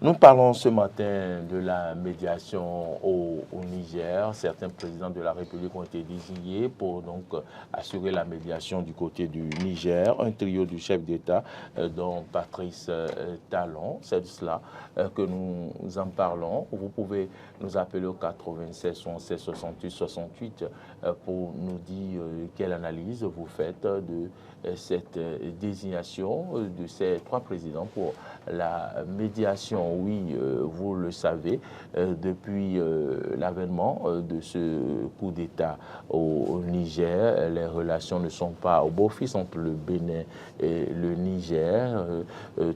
Nous parlons ce matin de la médiation au Niger. Certains présidents de la République ont été désignés pour donc assurer la médiation du côté du Niger. Un trio du chef d'État, dont Patrice Talon. C'est de cela que nous en parlons. Vous pouvez nous appeler au 96 76 68 68 pour nous dire quelle analyse vous faites de cette désignation de ces trois présidents pour la médiation. Oui, vous le savez, depuis l'avènement de ce coup d'État au Niger, les relations ne sont pas au beau fixe entre le Bénin et le Niger.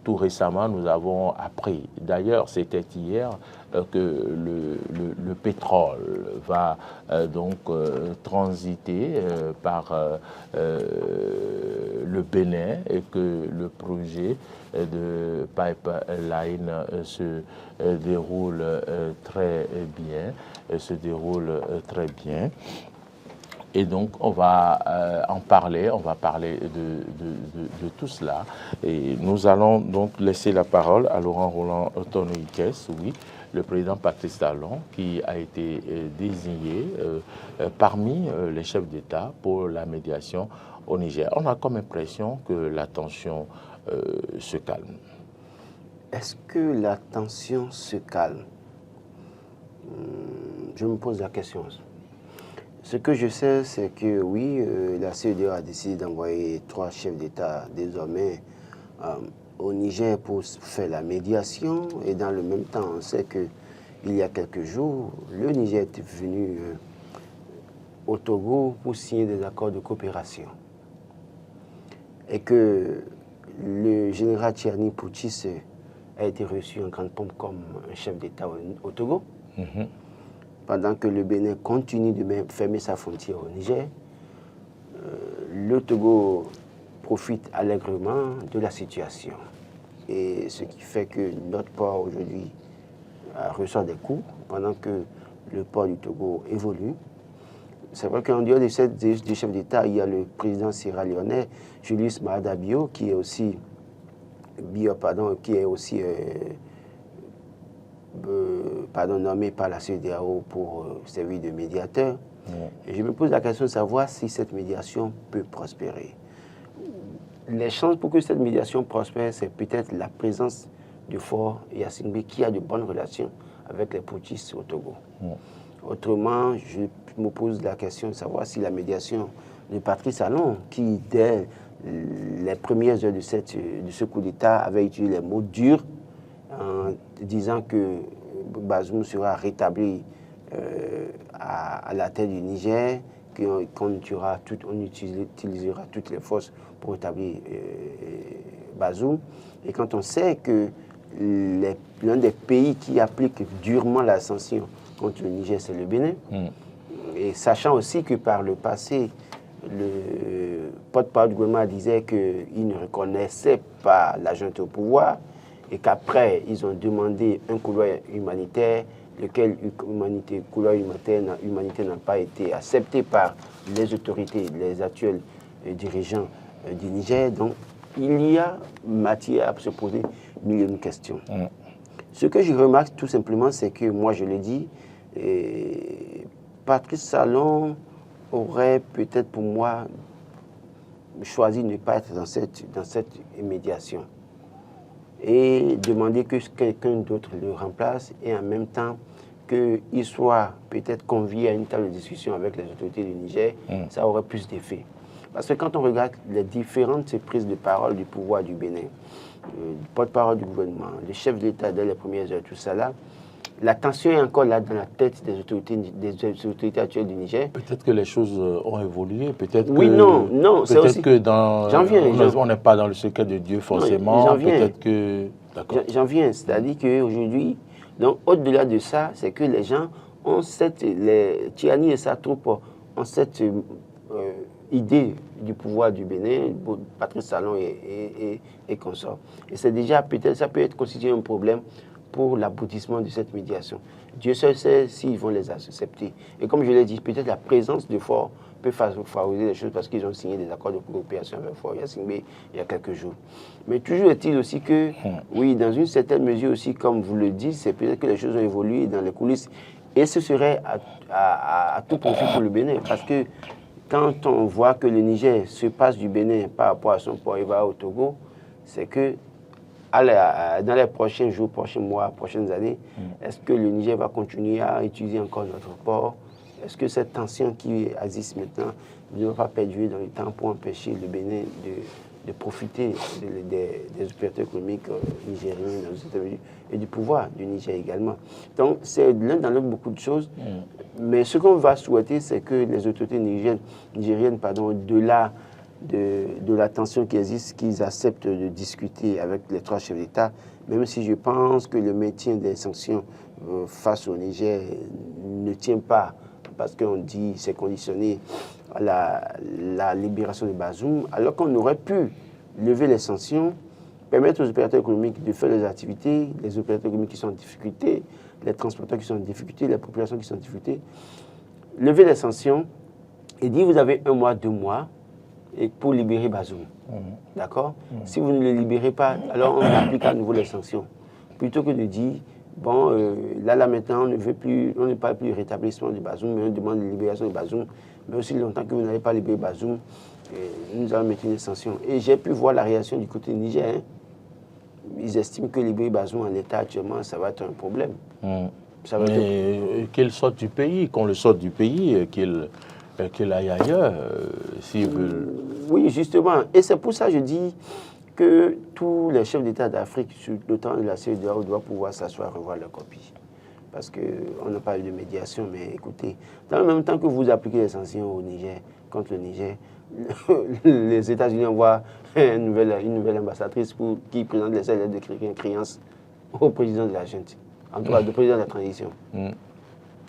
Tout récemment, nous avons appris, d'ailleurs c'était hier, que le pétrole va donc transiter par le Bénin et que le projet de pipeline se déroule très bien. Et donc, on va en parler, on va parler de tout cela. Et nous allons donc laisser la parole à Laurent Roland Tonouikès, oui, le président Patrice Talon, qui a été désigné parmi les chefs d'État pour la médiation au Niger. On a comme impression que la tension se calme. Est-ce que la tension se calme? Je me pose la question. Ce que je sais, c'est que oui, la CEDEAO a décidé d'envoyer 3 chefs d'État désormais au Niger pour faire la médiation. Et dans le même temps, on sait qu'il y a quelques jours, le Niger est venu au Togo pour signer des accords de coopération. Et que le général Tiani Poutis a été reçu en grande pompe comme un chef d'État au Togo. Pendant que le Bénin continue de fermer sa frontière au Niger, le Togo profite allègrement de la situation. Et ce qui fait que notre port aujourd'hui reçoit des coups pendant que le port du Togo évolue. C'est vrai qu'en dehors du chef d'État, il y a le président sierra-léonais, Julius Maada Bio, qui est aussi nommé par la CEDEAO pour servir de médiateur. Et je me pose la question de savoir si cette médiation peut prospérer. Les chances pour que cette médiation prospère, c'est peut-être la présence du fort Yassingbe qui a de bonnes relations avec les poutistes au Togo. Autrement, je me pose la question de savoir si la médiation de Patrice Talon, qui dès les premières heures de ce coup d'État avait utilisé les mots durs en disant que Bazoum sera rétabli à la tête du Niger, qu'on utilisera toutes les forces pour rétablir Bazoum. Et quand on sait que l'un des pays qui applique durement la sanction contre le Niger, c'est le Bénin, et sachant aussi que par le passé, le porte-parole du gouvernement disait qu'il ne reconnaissait pas la junte au pouvoir et qu'après, ils ont demandé un couloir humanitaire, lequel couloir humanitaire n'a pas été accepté par les autorités, les actuels dirigeants du Niger. Donc, il y a matière à se poser mille de questions. Ce que je remarque tout simplement, c'est que, moi je le dis, Patrice Talon aurait peut-être pour moi choisi de ne pas être dans cette médiation et demander que quelqu'un d'autre le remplace et en même temps qu'il soit peut-être convié à une table de discussion avec les autorités du Niger, ça aurait plus d'effet. Parce que quand on regarde les différentes prises de parole du pouvoir du Bénin, le porte-parole du gouvernement, le chef de l'État dès les premières heures, tout ça là, la tension est encore là dans la tête des autorités actuelles du Niger. Peut-être que les choses ont évolué, peut-être oui, que... non, c'est aussi... que dans... on n'est pas dans le secret de Dieu forcément, peut-être que... J'en viens, c'est-à-dire qu'aujourd'hui, donc au-delà de ça, c'est que les gens ont Tiani et sa troupe ont cette idée du pouvoir du Bénin, Patrice Talon et consorts. Et c'est déjà, peut-être, ça peut être constitué un problème pour l'aboutissement de cette médiation. Dieu seul sait s'ils vont les accepter. Et comme je l'ai dit, peut-être la présence de forts peu favoriser les choses parce qu'ils ont signé des accords de coopération avec Foria Singbe il y a quelques jours. Mais toujours est-il aussi que, oui, dans une certaine mesure aussi, comme vous le dites, c'est peut-être que les choses ont évolué dans les coulisses. Et ce serait à tout profit pour le Bénin. Parce que quand on voit que le Niger se passe du Bénin par rapport à son port et va au Togo, c'est que dans les prochains jours, prochains mois, prochaines années, est-ce que le Niger va continuer à utiliser encore notre port? Est-ce que cette tension qui existe maintenant ne va pas perdurer dans le temps pour empêcher le Bénin de profiter des opérateurs économiques nigériens et du pouvoir du Niger également? Donc, c'est l'un dans l'autre beaucoup de choses. Mais ce qu'on va souhaiter, c'est que les autorités nigériennes, au-delà de la tension qui existe, qu'ils acceptent de discuter avec les trois chefs d'État, même si je pense que le maintien des sanctions face au Niger ne tient pas, parce qu'on dit c'est conditionné à la libération de Bazoum, alors qu'on aurait pu lever les sanctions, permettre aux opérateurs économiques de faire leurs activités, les opérateurs économiques qui sont en difficulté, les transporteurs qui sont en difficulté, les populations qui sont en difficulté, lever les sanctions et dire vous avez 1 mois, 2 mois, et pour libérer Bazoum. D'accord? Si vous ne le libérez pas, alors on applique à nouveau les sanctions. Plutôt que de dire, bon, là maintenant, on ne parle plus du rétablissement de Bazoum, mais on demande la libération de Bazoum. Mais aussi longtemps que vous n'avez pas libéré Bazoum, nous allons mettre une sanction. Et j'ai pu voir la réaction du côté Niger. Ils estiment que libérer Bazoum en l'état actuellement, ça va être un problème. Mais qu'il sorte du pays, qu'on le sorte du pays, qu'il aille ailleurs, s'ils veulent. Oui, justement. Et c'est pour ça que je dis que tous les chefs d'État d'Afrique, sur le temps de la CEDEAO, doivent pouvoir s'asseoir et revoir leur copie. Parce qu'on n'a pas eu de médiation, mais écoutez, dans le même temps que vous appliquez les sanctions au Niger, contre le Niger, les États-Unis envoient une nouvelle ambassadrice qui présente les lettres de créance au président de la junte, en tout cas au président de la transition.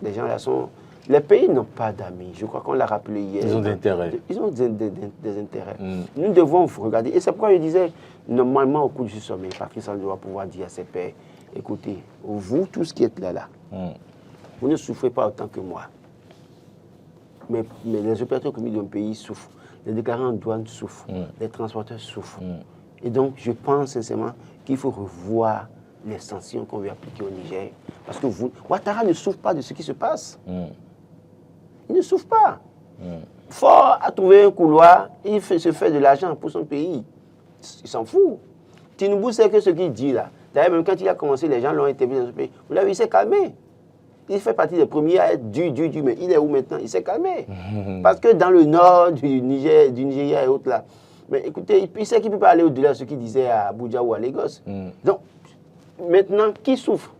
Les gens là sont... Les pays n'ont pas d'amis, je crois qu'on l'a rappelé hier. Ils ont des intérêts. Ils ont des intérêts. Nous devons regarder, et c'est pourquoi je disais, normalement au cours de ce sommet, Patrice Talon doit pouvoir dire à ses pairs, écoutez, vous tous qui êtes là, vous ne souffrez pas autant que moi. Mais les opérateurs économiques d'un pays souffrent, les déclarants en douane souffrent, les transporteurs souffrent. Et donc, je pense sincèrement qu'il faut revoir les sanctions qu'on veut appliquer au Niger. Parce que Ouattara ne souffre pas de ce qui se passe. Il ne souffre pas. Fort a trouvé un couloir, il se fait de l'argent pour son pays. Il s'en fout. Tinubu sait que ce qu'il dit là. D'ailleurs, même quand il a commencé, les gens l'ont établi dans ce pays. Vous l'avez vu, il s'est calmé. Il fait partie des premiers à être dur, mais il est où maintenant? Il s'est calmé. Parce que dans le nord du Nigeria et autres là, mais écoutez, il sait qu'il ne peut pas aller au-delà de ce qu'il disait à Abuja ou à Lagos. Donc, maintenant, qui souffre?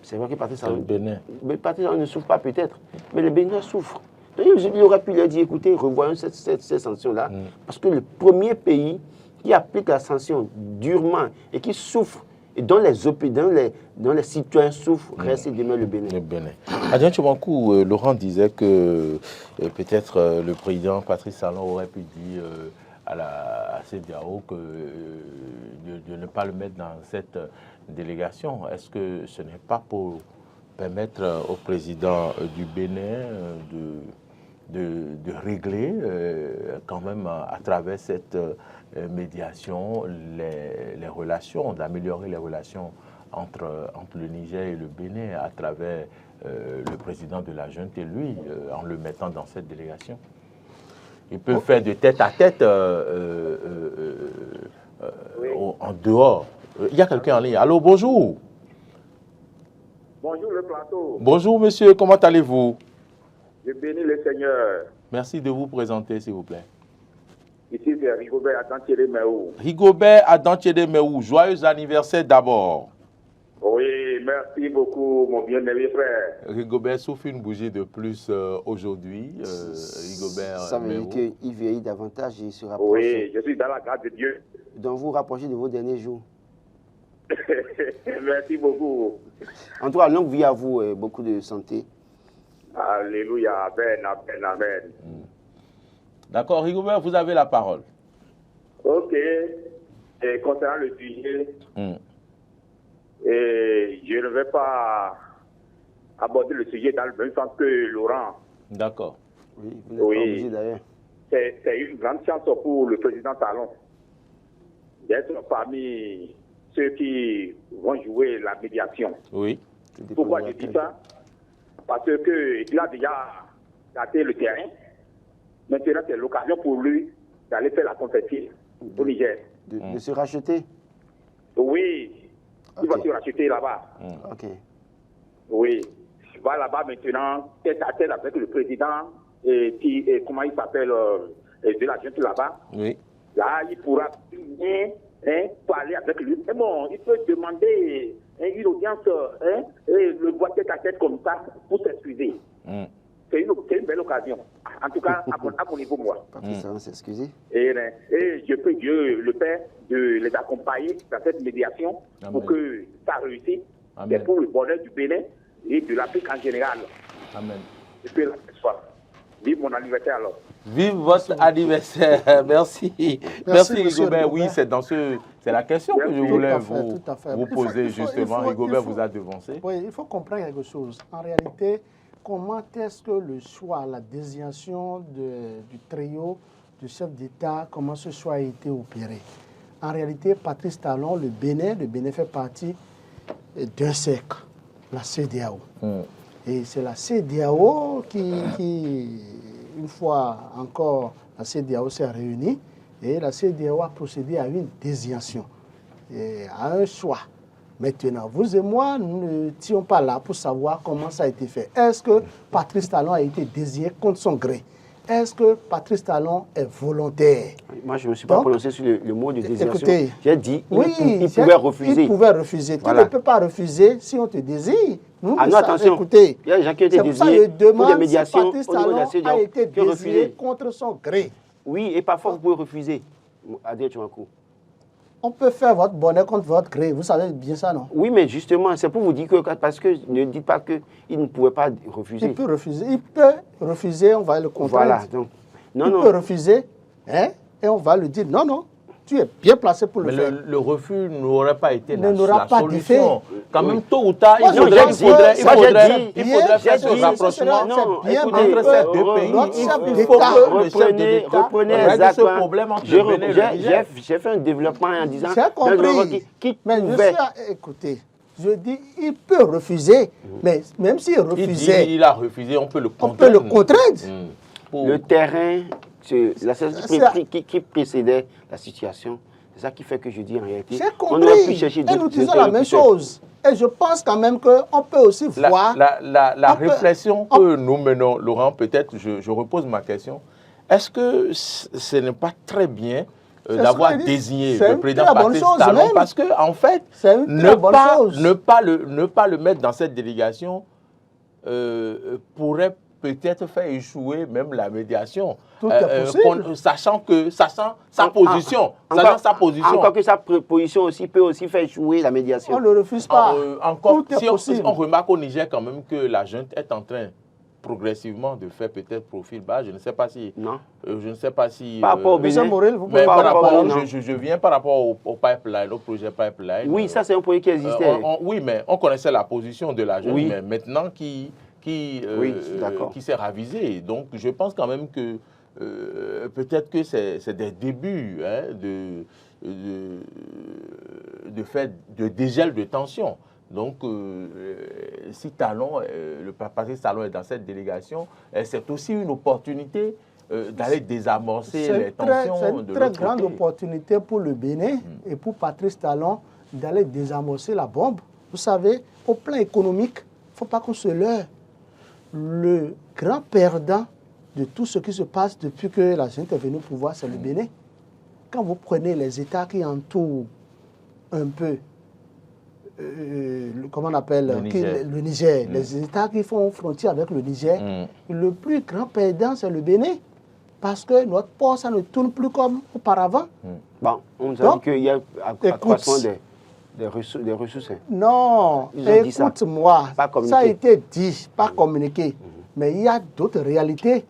C'est vrai que Patrice Talon ne souffre pas peut-être, mais le Bénin souffre. Donc, il aurait pu leur dire, écoutez, revoyons cette sanction-là, parce que le premier pays qui applique la sanction durement et qui souffre, et dont les citoyens souffrent, reste et demeure le Bénin. Le Bénin. Adrien Tchoubankou, Laurent disait que peut-être le président Patrice Talon aurait pu dire à la CEDEAO de ne pas le mettre dans cette délégation. Est-ce que ce n'est pas pour permettre au président du Bénin de régler quand même à travers cette médiation les relations, d'améliorer les relations entre le Niger et le Bénin à travers le président de la junte et lui, en le mettant dans cette délégation? Il peut faire de tête à tête en dehors. Il y a quelqu'un en ligne. Allô, bonjour. Bonjour le plateau. Bonjour monsieur, comment allez-vous? Je bénis le Seigneur. Merci de vous présenter s'il vous plaît. Ici c'est Rigobert Adantiele-Meou. Rigobert Adantiele-Meou, joyeux anniversaire d'abord. Oui, merci beaucoup mon bien-aimé frère. Rigobert souffle une bougie de plus aujourd'hui. Rigobert, ça veut dire qu'il vieillit davantage et il se rapproche. Oui, je suis dans la grâce de Dieu. Donc vous rapprochez de vos derniers jours. Merci beaucoup. En tout cas, longue vie à vous et beaucoup de santé. Alléluia, amen, amen, amen. D'accord, Rigobert, vous avez la parole. Ok. Et concernant le sujet, et je ne vais pas aborder le sujet dans le même sens que Laurent. D'accord. Oui, vous n'êtes pas obligé d'ailleurs. C'est une grande chance pour le président Talon d'être parmi ceux qui vont jouer la médiation. Oui. Pourquoi je dis ça? Parce qu'il a déjà gâté le terrain. Maintenant, c'est l'occasion pour lui d'aller faire la compétition au Niger. De se racheter? Oui, il va se racheter là-bas. Ok. Oui, il va là-bas maintenant, tête à tête avec le président, comment il s'appelle, de la junte là-bas. Oui. Là, il pourra bien parler avec lui. Mais bon, il peut demander une audience, le voir tête à tête comme ça, pour s'excuser. C'est une belle occasion. En tout cas, à mon niveau, moi. Patrice Talon s'est excusé. Et je prie Dieu, le Père, de les accompagner dans cette médiation. Amen. Pour que ça réussisse. C'est pour le bonheur du Bénin et de l'Afrique en général. Amen. Et puis, vive mon anniversaire alors. Vive votre anniversaire. Merci. Merci Rigobert. Oui, c'est la question que je voulais vous poser justement. Rigobert vous a devancé. Oui, il faut comprendre quelque chose. En réalité, comment est-ce que le choix, la désignation du trio du chef d'État, comment ce choix a été opéré? En réalité, Patrice Talon, le Bénin fait partie d'un cercle, la CEDEAO. Et c'est la CEDEAO qui, une fois encore, la CEDEAO s'est réunie et la CEDEAO a procédé à une désignation, et à un choix. Maintenant, vous et moi, nous n'étions pas là pour savoir comment ça a été fait. Est-ce que Patrice Talon a été désigné contre son gré? Est-ce que Patrice Talon est volontaire? Moi, je ne me suis pas prononcé sur le mot de désignation. Écoutez, j'ai dit qu'il pouvait refuser. Il pouvait refuser. Voilà. Tu ne peux pas refuser si on te désigne. Nous, non, attention. Écoutez, il y a des gens qui ont été désignés pour des médiations si Patrice Talon a été désigné contre son gré. Oui, et parfois, vous pouvez refuser. Adrien Tchouakou. On peut faire votre bonheur contre votre gré. Vous savez bien ça, non? Oui, mais justement, c'est pour vous dire que, parce que ne dites pas qu'il ne pouvait pas refuser. Il peut refuser. Il peut refuser, on va le contraindre. Voilà. Donc, il peut refuser, et on va lui dire non, non. Tu es bien placé pour le faire. Le refus n'aurait pas été la solution. Quand même, tôt ou tard, il faudrait faire ce rapprochement entre ces deux pays. Il faut que le chef de l'État règle ce problème entre le Bénin et le Niger. J'ai fait un développement en disant... J'ai compris. Écoutez, je dis, il peut refuser, mais même s'il refusait... Il a refusé, on peut le contraindre. On peut le contraindre. Le terrain... La situation qui précédait la situation, c'est ça qui fait que je dis en réalité, on aurait pu chercher et nous disons la même chose. Et je pense quand même qu'on peut aussi voir... La réflexion que nous menons, Laurent, peut-être, je repose ma question, est-ce que ce n'est pas très bien d'avoir désigné le président Patrice Talon? Parce que, en fait, ne pas le mettre dans cette délégation pourrait peut-être faire échouer même la médiation, sachant sa position. Encore que sa position aussi peut aussi faire échouer la médiation. On ne le refuse pas. Encore, si on remarque au Niger quand même que la junte est en train progressivement de faire peut-être profil bas, je ne sais pas si... Non. Je ne sais pas si... Par rapport au Bénin, je viens par rapport au pipeline, au projet pipeline. Oui, ça c'est un projet qui existait. Oui, mais on connaissait la position de la junte, mais maintenant qui s'est ravisé. Donc, je pense quand même que peut-être que c'est des débuts de fait de dégel de tension. Donc, si le Patrice Talon est dans cette délégation, c'est aussi une opportunité d'aller désamorcer les tensions. C'est une très grande opportunité pour le Bénin et pour Patrice Talon d'aller désamorcer la bombe. Vous savez, au plan économique, il ne faut pas qu'on se leurre. Le grand perdant de tout ce qui se passe depuis que la junte est venue au pouvoir, c'est le Bénin. Quand vous prenez les États qui entourent un peu, comment on appelle, le Niger, les États qui font frontière avec le Niger, le plus grand perdant, c'est le Bénin. Parce que notre port, ça ne tourne plus comme auparavant. Bon, on nous a dit qu'il y a accroissement des ressources. Non, écoute-moi, ça a été dit, pas communiqué. Mais il y a d'autres réalités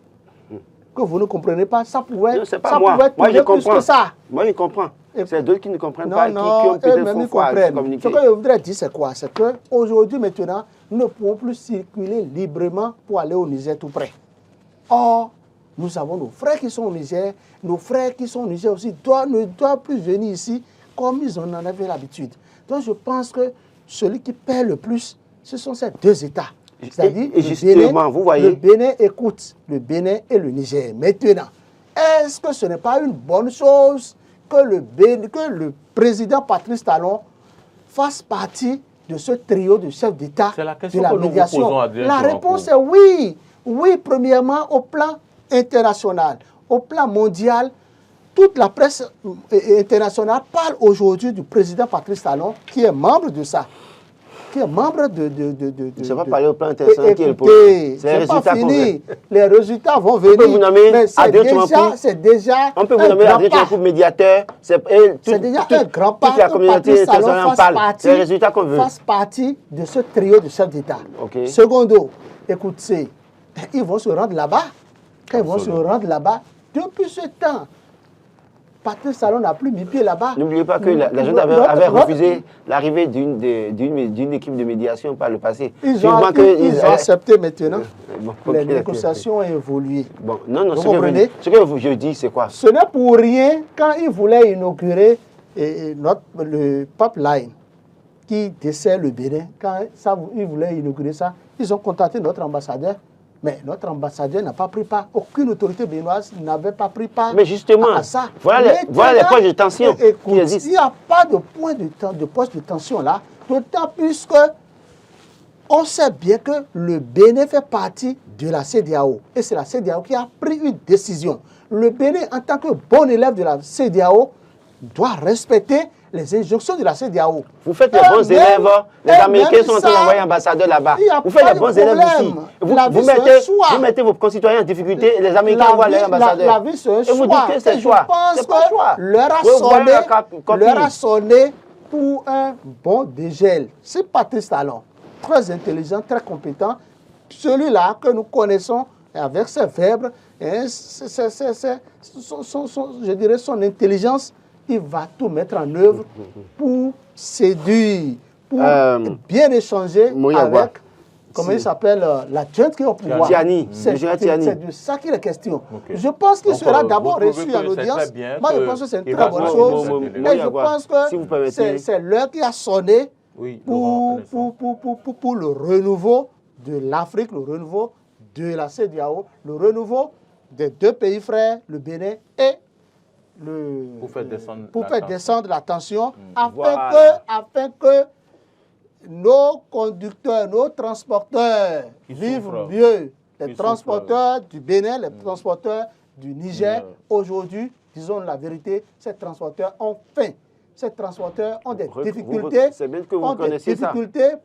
que vous ne comprenez pas. Ça pouvait être plus que ça. Moi, je comprends. C'est d'autres qui ne comprennent pas, qui ont peut-être communiqué. Ce que je voudrais dire, c'est quoi? C'est qu'aujourd'hui, maintenant, nous ne pouvons plus circuler librement pour aller au Niger tout près. Or, Nous avons nos frères qui sont au Niger. Nos frères qui sont au Niger aussi ne doivent plus venir ici comme ils en avaient l'habitude. Donc je pense que celui qui paie le plus, ce sont ces deux États. C'est-à-dire le Bénin écoute le Bénin et le Niger. Maintenant, est-ce que ce n'est pas une bonne chose que le président Patrice Talon fasse partie de ce trio de chefs d'État de la médiation? La réponse est oui. Oui, premièrement, au plan international, au plan mondial, toute la presse internationale parle aujourd'hui du président Patrice Talon, qui est membre de ça. Qui est membre de... Je ne sais pas parler au plan international. Écoutez, c'est pas fini. Les résultats vont venir. On peut vous nommer c'est déjà on peut vous nommer Adrien Tchouampou médiateur. C'est déjà un grand pas. Toute la communauté internationale en parle. C'est les résultats qu'on veut. Fasse partie de ce trio de chefs d'État. Okay. Secondo, écoutez, ils vont se rendre là-bas. Quand ils vont se rendre là-bas, depuis ce temps, Patrice Talon n'a plus mis pied là-bas. N'oubliez pas que la junte avait refusé l'arrivée d'une équipe de médiation par le passé. Ils ont accepté maintenant. Les négociations ont évolué. Bon, non, ce que je dis, c'est quoi? Ce n'est pour rien quand ils voulaient inaugurer le pipeline qui dessert le Bénin. Quand ils voulaient inaugurer ça, ils ont contacté notre ambassadeur. Mais notre ambassadeur n'a pas pris part. Aucune autorité béninoise n'avait pas pris part. Mais justement, à ça. Voilà les points de tension qui existent. Il n'y a pas de point de poste de tension là, d'autant plus que on sait bien que le Bénin fait partie de la CEDEAO. Et c'est la CEDEAO qui a pris une décision. Le Bénin, en tant que bon élève de la CEDEAO, doit respecter les injonctions de la CEDEAO. Vous faites les bons élèves, les Américains sont en train d'envoyer ambassadeurs là-bas. Vous faites les bons élèves ici. Vous mettez vos concitoyens en difficulté et les Américains envoient leurs ambassadeurs. La vie, c'est un choix. Et vous dites que c'est choix. C'est pas choix. L'heure a sonné pour un bon dégel. C'est Patrice Talon, très intelligent, très compétent. Celui-là que nous connaissons avec ses verbes, je dirais son intelligence, il va tout mettre en œuvre pour séduire, pour bien échanger avec, comment il s'appelle, la junte qui est au pouvoir. C'est de ça qu'il est question. Okay. Je pense qu'il sera d'abord reçu en audience. Moi, je pense que c'est une très bonne chose. Et je pense que c'est l'heure qui a sonné pour le renouveau de l'Afrique, le renouveau de la CEDEAO, le renouveau des deux pays frères, le Bénin et pour faire descendre la tension, afin que nos conducteurs, nos transporteurs vivent mieux. Les transporteurs du Bénin, les transporteurs du Niger, aujourd'hui, disons la vérité, ces transporteurs ont faim. Ces transporteurs ont des difficultés,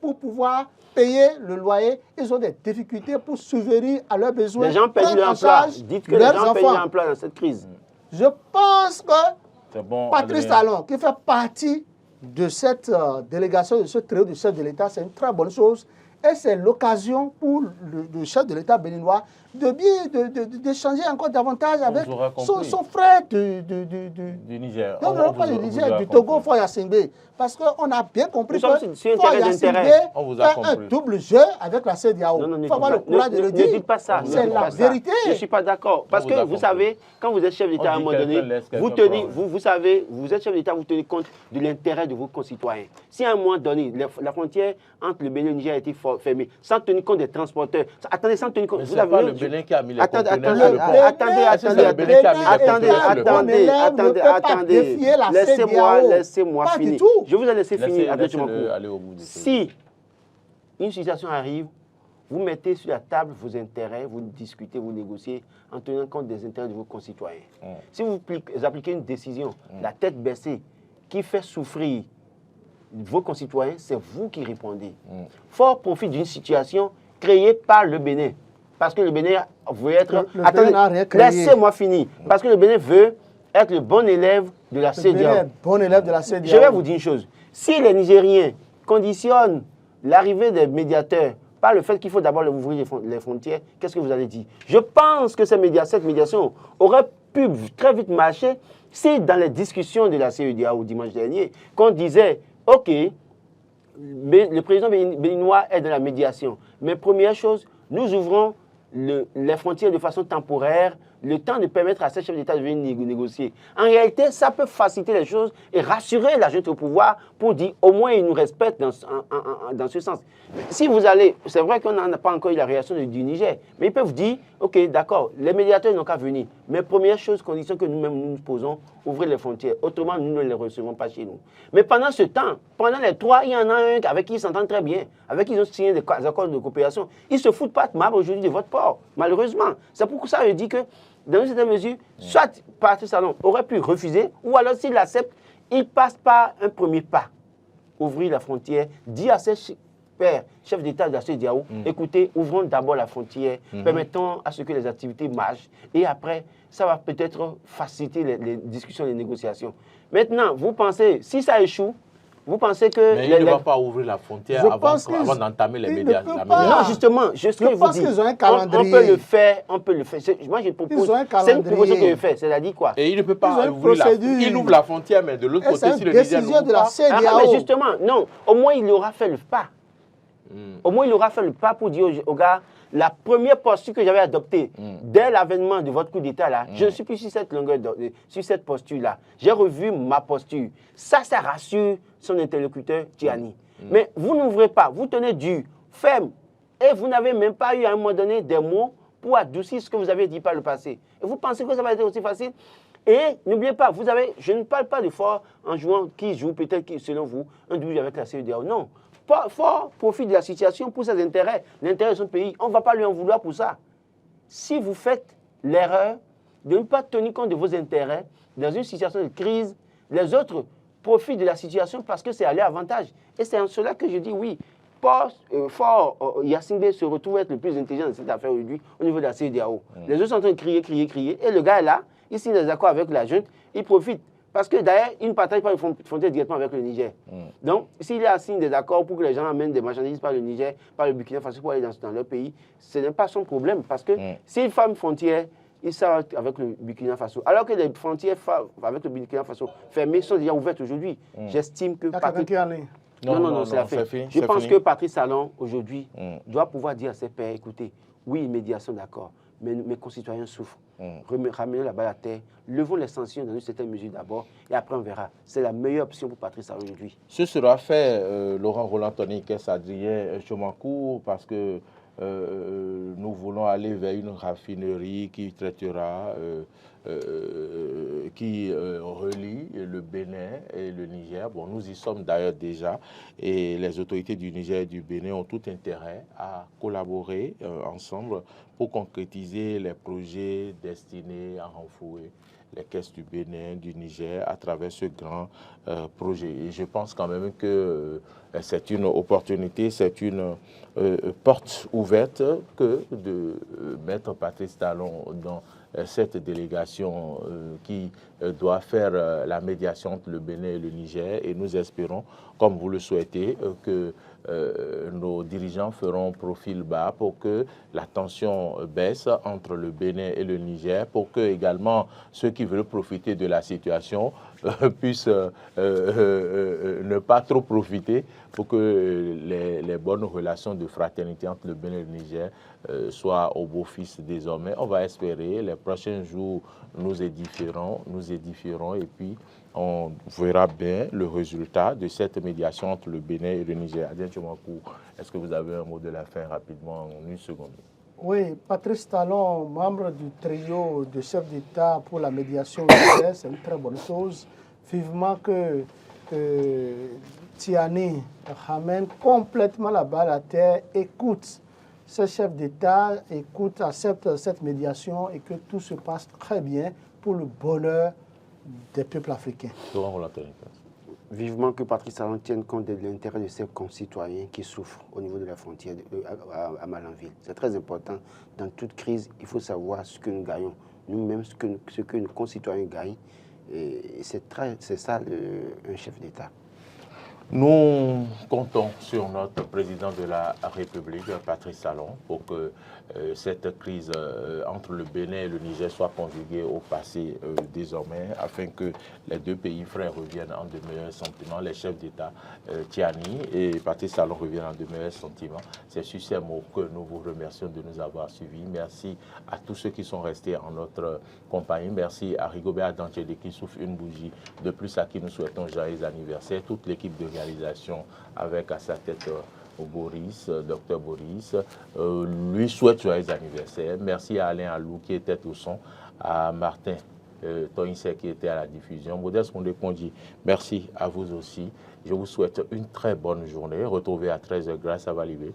pour pouvoir payer le loyer. Ils ont des difficultés pour subvenir à leurs besoins. Les gens payent l'emploi. Dites que les gens payent l'emploi dans cette crise. Je pense que Patrice Talon, qui fait partie de cette délégation, de ce trio du chef de l'État, c'est une très bonne chose. Et c'est l'occasion pour le chef de l'État béninois d'échanger encore davantage avec son frère du Niger. Non, pas du Niger, du Togo, Foy Assingbe. Parce qu'on a bien compris que Foy Assingbe fait un double jeu avec la CEDEAO. Il faut avoir le courage de le dire. Ne dites pas ça. C'est la vérité. Je ne suis pas d'accord. Parce que vous savez, quand vous êtes chef d'État à un moment donné, vous savez, vous êtes chef d'État, vous tenez compte de l'intérêt de vos concitoyens. Si à un moment donné, la frontière entre le Bénin et le Niger a été fermée, sans tenir compte des transporteurs, attendez, sans tenir compte... Vous avez le Bénin qui a mis les conteneurs attendez. Laissez-moi finir. Je vous ai laissé finir. Si une situation arrive, vous mettez sur la table vos intérêts, vous discutez, vous négociez en tenant compte des intérêts de vos concitoyens. Si vous appliquez une décision, la tête baissée, qui fait souffrir vos concitoyens, c'est vous qui répondez. Fort profit d'une situation créée par le Bénin. Parce que le Bénin veut être... laissez-moi finir. Parce que le Bénin veut être le bon élève de la CEDEAO. Je vais vous dire une chose. Si les Nigériens conditionnent l'arrivée des médiateurs par le fait qu'il faut d'abord ouvrir les frontières, qu'est-ce que vous allez dire? Je pense que cette médiation aurait pu très vite marcher si dans les discussions de la CEDEAO dimanche dernier, qu'on disait, OK, le président béninois est dans la médiation. Mais première chose, nous ouvrons les frontières de façon temporaire le temps de permettre à ces chefs d'État de venir négocier. En réalité, ça peut faciliter les choses et rassurer la junte au pouvoir pour dire au moins ils nous respectent dans ce sens. Si vous allez, c'est vrai qu'on n'a pas encore eu la réaction du Niger, mais ils peuvent dire, ok, d'accord, les médiateurs n'ont qu'à venir. Mais première chose, condition que nous-mêmes nous posons, ouvrir les frontières. Autrement, nous ne les recevons pas chez nous. Mais pendant ce temps, pendant les 3, il y en a un avec qui ils s'entendent très bien, avec qui ils ont signé des accords de coopération. Ils ne se foutent pas de marbre aujourd'hui de votre port, malheureusement. C'est pour ça que je dis que, dans une certaine mesure, soit Patrice Talon aurait pu refuser, ou alors s'il accepte, il passe par un premier pas. Ouvrir la frontière, dire à ses pères, chefs d'État de la CEDEAO, écoutez, ouvrons d'abord la frontière, permettons à ce que les activités marchent, et après, ça va peut-être faciliter les discussions, les négociations. Maintenant, vous pensez, si ça échoue, vous pensez que... Mais il ne va pas ouvrir la frontière avant d'entamer les médias. Non, justement, je pense qu'ils ont un calendrier. On peut le faire, on peut le faire. Moi, je propose... C'est une proposition que je fais, c'est-à-dire quoi? Et il ne peut pas ouvrir il ouvre la frontière, mais de l'autre côté, si le Niger décision de la CEDEAO. Mais justement, non, au moins, il aura fait le pas. Au moins, il aura fait le pas pour dire aux gars, la première posture que j'avais adoptée dès l'avènement de votre coup d'État, là, je ne suis plus sur cette longueur, sur cette posture-là. J'ai revu ma posture. Ça rassure son interlocuteur, Tiani. Mais vous n'ouvrez pas, vous tenez dur, ferme, et vous n'avez même pas eu à un moment donné des mots pour adoucir ce que vous avez dit par le passé. Et vous pensez que ça va être aussi facile? Et n'oubliez pas, je ne parle pas de fort en jouant qui joue, peut-être selon vous, un double avec la CEDEAO. Non. Fort profite de la situation pour ses intérêts, l'intérêt de son pays. On ne va pas lui en vouloir pour ça. Si vous faites l'erreur de ne pas tenir compte de vos intérêts dans une situation de crise, les autres profitent de la situation parce que c'est à leur avantage. Et c'est en cela que je dis oui. Fort Yassine se retrouve être le plus intelligent de cette affaire aujourd'hui au niveau de la CEDEAO. Les autres sont en train de crier. Et le gars est là, il signe des accords avec la junte, il profite. Parce que d'ailleurs, ils ne partagent pas les frontières directement avec le Niger. Donc, s'il y a signe des accords pour que les gens amènent des marchandises par le Niger, par le Burkina Faso pour aller dans leur pays, ce n'est pas son problème. Parce que s'ils ferment frontières, ils savent avec le Burkina Faso. Alors que les frontières avec le Burkina Faso fermées sont déjà ouvertes aujourd'hui. J'estime que... Non, c'est la fin. Je pense que Patrice Talon, aujourd'hui, doit pouvoir dire à ses pairs, écoutez, oui, médiation, d'accord, mais mes concitoyens souffrent. Ramenons la balle à terre, levons les sanctions dans une certaine mesure d'abord, et après on verra. C'est la meilleure option pour Patrice Talon aujourd'hui. Ce sera fait, Laurent Roland-Tony, Adrien Chomancourt, parce que nous voulons aller vers une raffinerie qui traitera, qui relie le Bénin et le Niger. Bon, nous y sommes d'ailleurs déjà, et les autorités du Niger et du Bénin ont tout intérêt à collaborer ensemble pour concrétiser les projets destinés à renflouer les caisses du Bénin, du Niger, à travers ce grand projet. Et je pense quand même que c'est une opportunité, c'est une porte ouverte que de mettre Patrice Talon dans cette délégation qui doit faire la médiation entre le Bénin et le Niger. Et nous espérons, comme vous le souhaitez, que nos dirigeants feront profil bas pour que la tension baisse entre le Bénin et le Niger, pour que également ceux qui veulent profiter de la situation puissent ne pas trop profiter, pour que les bonnes relations de fraternité entre le Bénin et le Niger soient au beau fixe désormais. On va espérer, les prochains jours nous édifierons et puis on verra bien le résultat de cette médiation entre le Bénin et le Niger. Adrien Chomancourt, est-ce que vous avez un mot de la fin rapidement en une seconde? Oui, Patrice Talon, membre du trio de chefs d'État pour la médiation au Niger, c'est une très bonne chose. Vivement que Tiani ramène complètement la balle à terre, écoute ce chef d'État, accepte cette médiation et que tout se passe très bien pour le bonheur des peuples africains. Vivement que Patrice Talon tienne compte de l'intérêt de ses concitoyens qui souffrent au niveau de la frontière à Malanville. C'est très important. Dans toute crise, il faut savoir ce que nous gagnons. Nous-mêmes, ce que nos concitoyens gagnent. Et c'est ça un chef d'État. Nous comptons sur notre président de la République, Patrice Talon, pour que cette crise entre le Bénin et le Niger soit conjuguée au passé désormais, afin que les deux pays frères reviennent en de meilleurs sentiments. Les chefs d'État, Tiani et Patrice Talon, reviennent en de meilleurs sentiments. C'est sur ces mots que nous vous remercions de nous avoir suivis. Merci à tous ceux qui sont restés en notre compagnie. Merci à Rigobert Dantchedi qui souffle une bougie de plus, à qui nous souhaitons joyeux anniversaire. Toute l'équipe de réalisation avec à sa tête Boris, docteur Boris, lui souhaite joyeux anniversaire. Merci à Alain Alou qui était au son, à Martin Toinse qui était à la diffusion. Modeste Mondé-Kondi, merci à vous aussi. Je vous souhaite une très bonne journée. Retrouvez à 13h grâce à Valibé.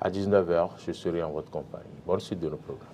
À 19h, je serai en votre compagnie. Bonne suite de nos programmes.